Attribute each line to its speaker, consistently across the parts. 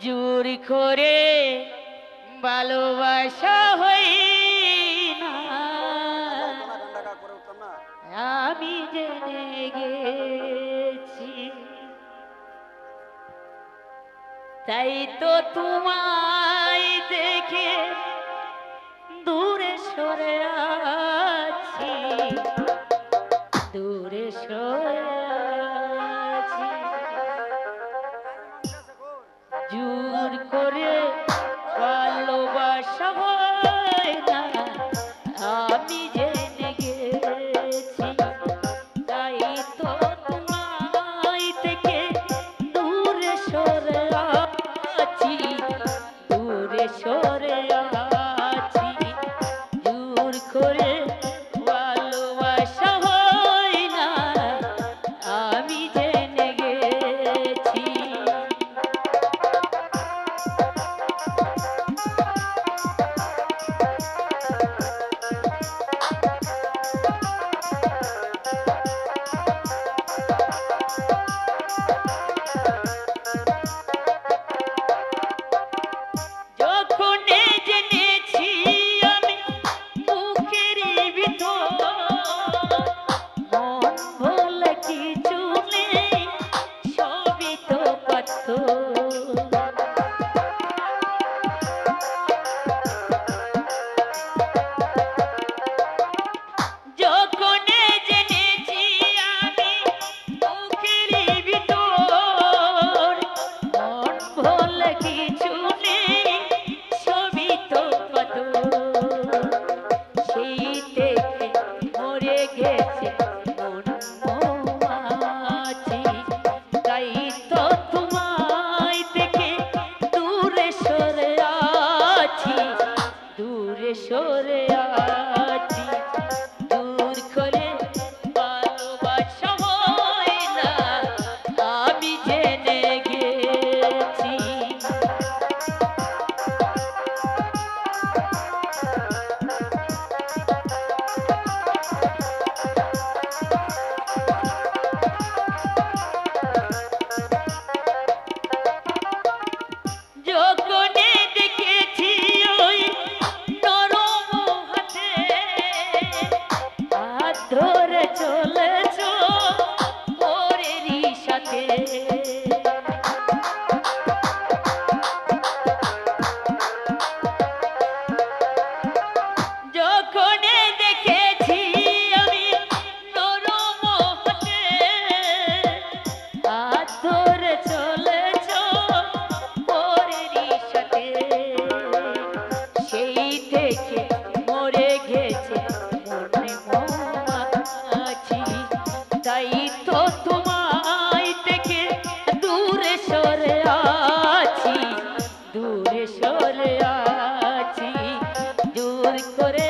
Speaker 1: জোর করে ভালোবাসা হই না, আমি জেনে গেছি। তাই তো তোমায় দেখে দূরে সরে আছি, দূরে সরে আছি। জোর করে ভালোবাসা হয় না, আমি জেনে গেছি। তাই তো তোমায় থেকে দূরে সরে আছি, দূরে সরে আছি। জোর করে ভালোবাসা হয় না, আমি জেনে গেছি। সরে আছি, দূর করে ভালোবাসা হয় না, আমি জেনে গেছি। যখনে দেখেছি ওই ধরে চলেছ ওরেরই সাথে, যখনে দেখেছি আমি নরম হাতে হাত ধরে চলেছ ওরেরই সাথে, সেই থেকে মরে গেছে তাই তো তোমায় থেকে দূরে সরে আছি, দূরে সরে আছি। জোর করে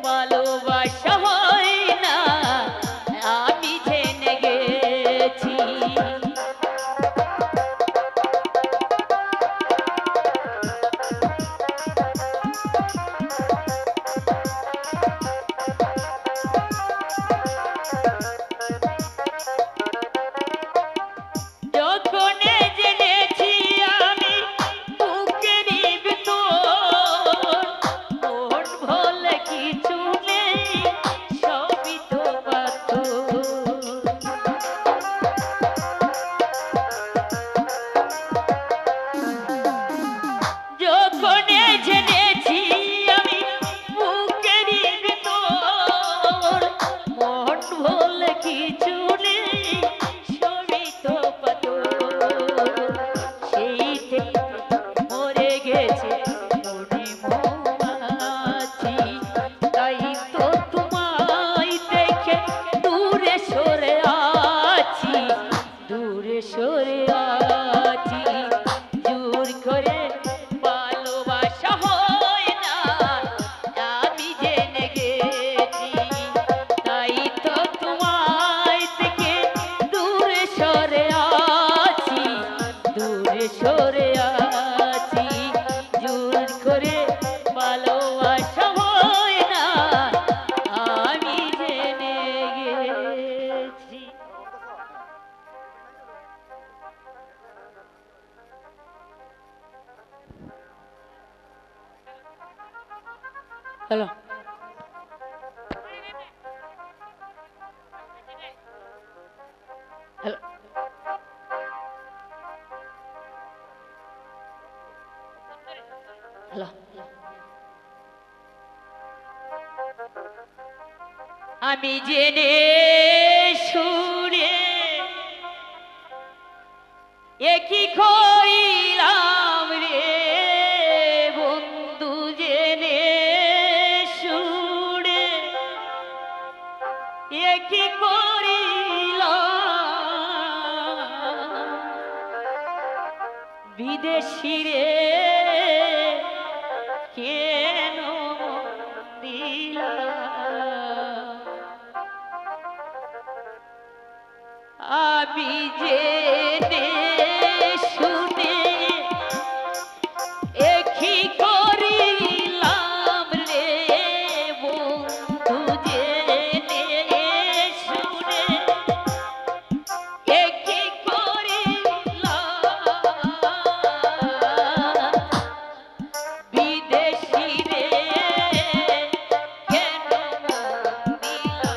Speaker 1: ভালোবাসা হয় না, আমি জেনে গেছি। জেনেছি আমি বুকেরই ভিতর মন বলে কিছু নেই, সবই তো পাথর। সেই থেকে মরে গেছে মনে মৌমাছি, তাই তো তোমায় দেখে দূরে সরে আছি, দূরে সরে আছি। জোর করে সরে আছি, জোর করে ভালোবাসা হয় না, আমি জেনে গেছি। হ্যালো হ্যালো হ্যালো আমি জেনে শুনে একই করিলাম রে বন্ধু জেনে শুনে একই করিলাম বিদেশি রে কেন দিলা আমি জেনে শুনে একই করিলাম রে বন্ধু জেনে শুনে একই করিলাম বিদেশি রে কেন দিলাম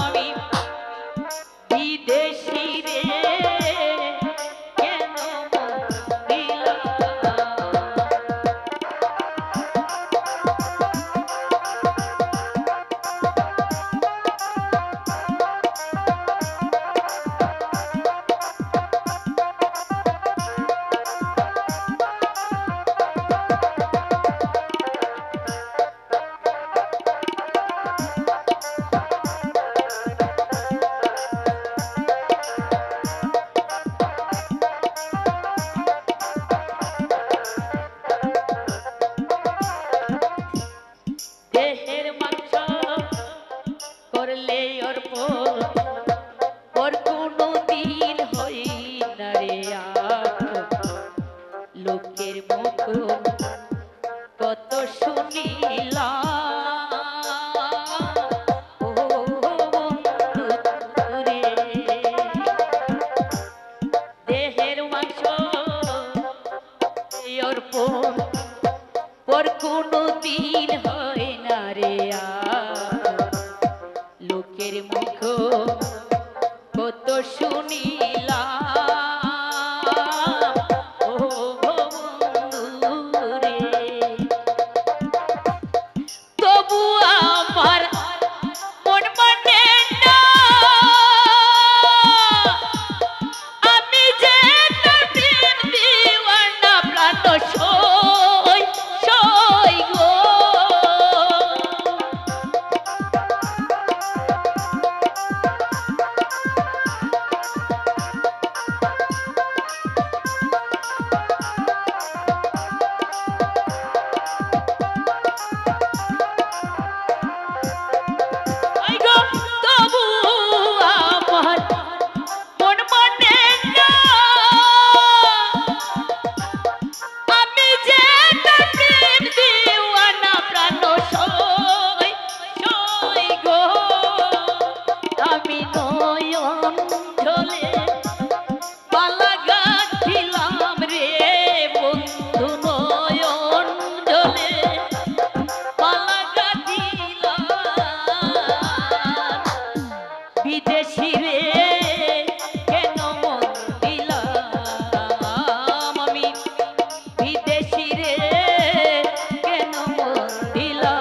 Speaker 1: আমি বিদেশি রে কেন দিলাম দেহের মাংস করলে অর্পণ ওর কোনো দিন হই না রে আপন। লোকের মুখ কত শুনিলাম ও বন্ধু রে দেহের মাংস অর্পণ ওর কোনো দিন হয় না রে লোকের মুখ কত শুনিলাম ও বন্ধু রে তবু আমার মন মানে না আমি যে তোর প্রেম দিওয়ানা প্রাণ সই সই গো তবু আমার মন মানে না আমি যে তোর প্রেম দিওয়ানা প্রাণ সই সই গো আমি নয়ন ঝলে পালা গাঁথিলাম রে বন্ধু নয়ন ঝলে পালা গাঁথিলাম বিদেশি রে কেন মন দিলাম আমি বিদেশি রে কেন মন দিলাম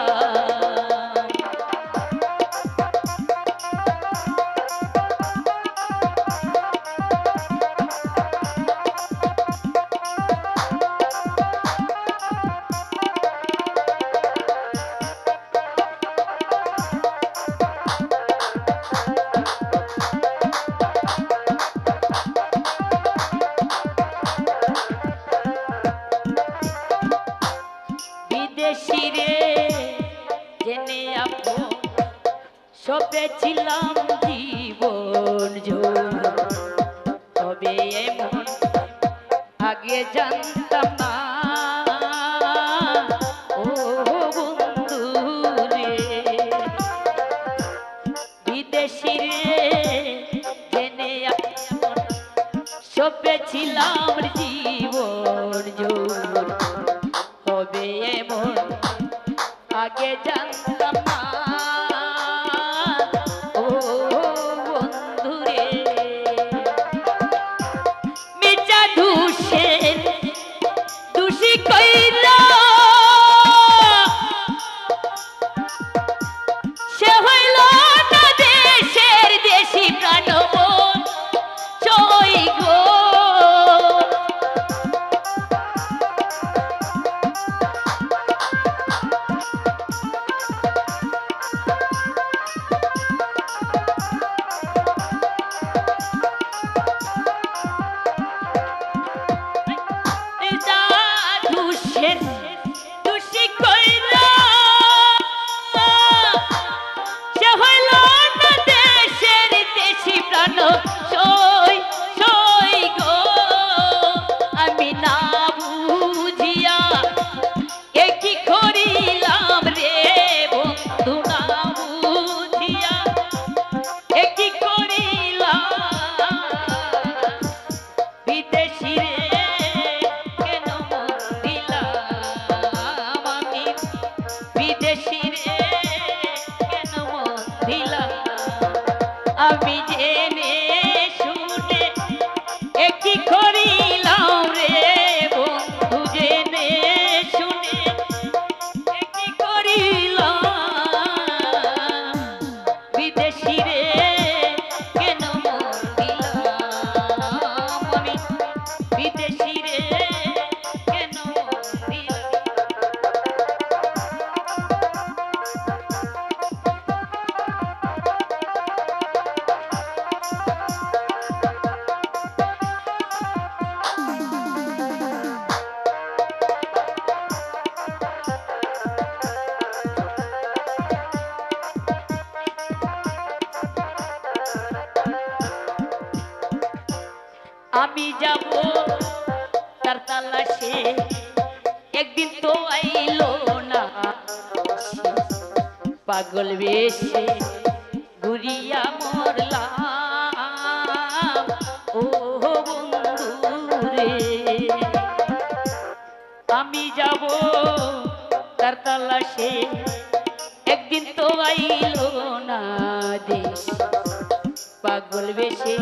Speaker 1: বিদেশি রে জেনে আপন সপেছিলাম জীবন জোর তবে এমন আগে জানতাম না ও বন্ধু রে বিদেশি রে জেনে আপন সপেছিলাম জীবন জোর হবে এমন আগে জানতাম না ও বন্ধুরে মির্জা ধুসের দুষি কইলা সে হইল না দেশের দেশি প্রাণবন চই গো আমি জেনে শুনে একই করিলাম রে বন্ধু জেনে শুনে একই করিলাম বিদেশি রে কেন মন দিলাম আমি বিদেশি রে কেন মন দিলাম আমি যাব তার তালাশে একদিন তো আইলো না পাগল বেশে ঘুরিয়া মরলাম ও বন্ধু রে আমি যাব তার তালাশে একদিন তো আইলো না দেশ পাগল বেশে